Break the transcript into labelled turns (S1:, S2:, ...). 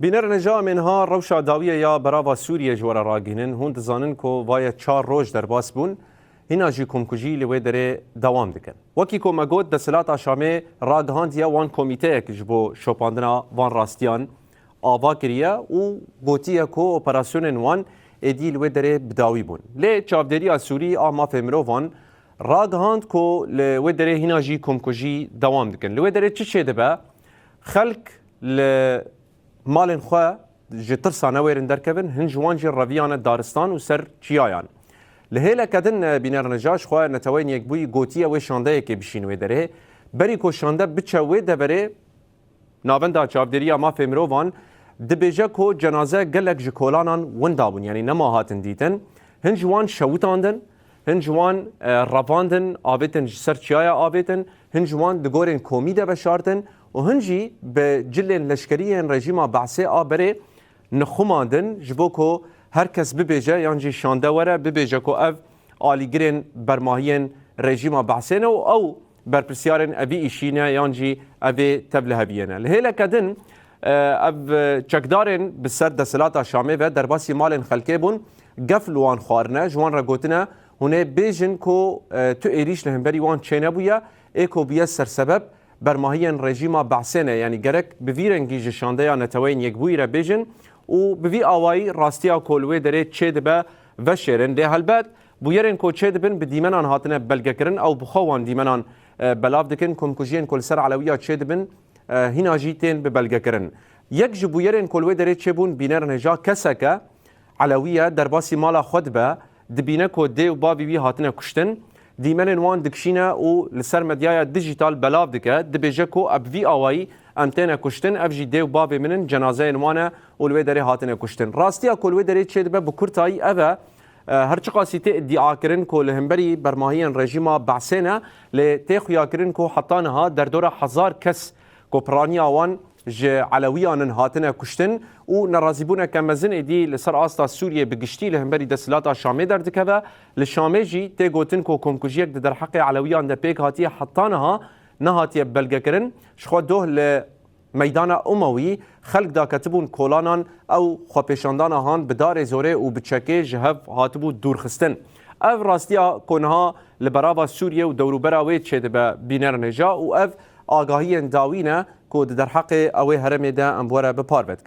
S1: بینەرنەجا منها ڕەوشا داویە یا بەراوا سووریە جوەرە ڕاگەینن هون دەزانن کۆ وایە 4 ڕۆژ دەرباس بوون هیناژی کۆمکوژی لەوێ دەرێ داوام دەکەن وەکی کۆمەگۆت دەسەلات ئاشامێ ڕاگەهاندیە وان کۆمیتەیەکش بۆ شۆپاندنا وان ڕاستیان ئاوا کریە و گوتیە کۆ ئۆپەراسیۆنên وان ئێدی لەوێ دەرێ بداوی بوون لێ چاودێریە سووری ئا مافێ مرۆڤان ڕاگەهاند کۆ لەوێ دەرێ هیناژی کۆمکوژی داوام دەکەن لەوێ دەرێ چ شێ دەبە خەلک لە مالên xwe ji tirsa newêrin derkevin hin ji wan jî reviyane daristan û ser çiyayan. Li hêleke din bînerneja ji xwe netewên yekbûyî gotiye wê şandeyekê bişîn wê derê berî ku şande biçe wê deverê navenda çavdêriya mafê mirovan dibêje ku cenaze gelek ji kolanan winda bûn yanî nema hatin dîtin hin ji wan şewitandin hin ji wan revandin avêtin ji ser çiyaya avêtin hin ji wan di gorên komî de veşartin û hin jî bi cilên leşkeriyên rejîma Behsê a berê nixumandin ji bo ku herkes bibêje yan jî şande were bibêje ku ev alîgirên bermahiyên rejîma Behsê ne û ew berpirsyarên evî îşîne yan jî evê tevlihebiyê ne. Li hêleke din ev çekdarên bi ser desilata Şamê ve derbasî malên xelkê bûn gefl wan xwarine ji wan re gotine hûn ê bêjin ku tu êrîş li hemberî wan çê nebûye ê ku biye sersebeb bermahiyên rejîma Behsê ne yanî gerek bi vî rengî ji şandeya neteweyên yekbûyî re bêjin û bi vî awayî rastiya ku li wê derê çê dibe veşêrin lê helbet bûyerên ku çê dibin bi dîmenan hatine belgekirin ew bi xwe wan dîmenan belav dikin komkujiyên ku li ser elewiya çê dibin hîna jî tên bi belgekirin. Yek ji bûyerên ku li wê derê çêbûn bînerneja keseke elewiye derbasî mala xwe dibe dibîne ku dê û bavî wî hatine kuştin dîmenên wan dikişîne û li ser medyaya dijîtal belav dike dibêje ku ev vî awayî em têne kuştin ev jî dê û bavê min in cenazeyên wan e û li wê derê hatine kuştin. Rastiya ku li wê derê çê dibe bi kurtayî ev e her çi qasî tê iddiakirin ku li hemberî bermahiyên rejîma Behsê ne lê tê xuyakirin ku heta niha derdora hezar kes ku piraniya wan ji elewiyanin hatine kuştin û nerazîbûneke mezin êdî li ser asta Sûriyê bi giştî li hemberî desilata Şamê derdikeve li Şamê jî tê gotin ku komkujiyek di derheqê elewiyan de pêk hatiye heta niha nehatiye belgekirin ji xwe doh li meydana Umewî xelk daketibûn kolanan ew xwepêşandana han bi darê zorê û bi çekê ji hev hatibû dûrxistin. Ev rastiya ku niha li berava Sûriye û dewrûbera wê çê dibe bînerneja û ev agahiyên dawî ne ku di derheqê ew ê herêmê de em were bi par vedikin.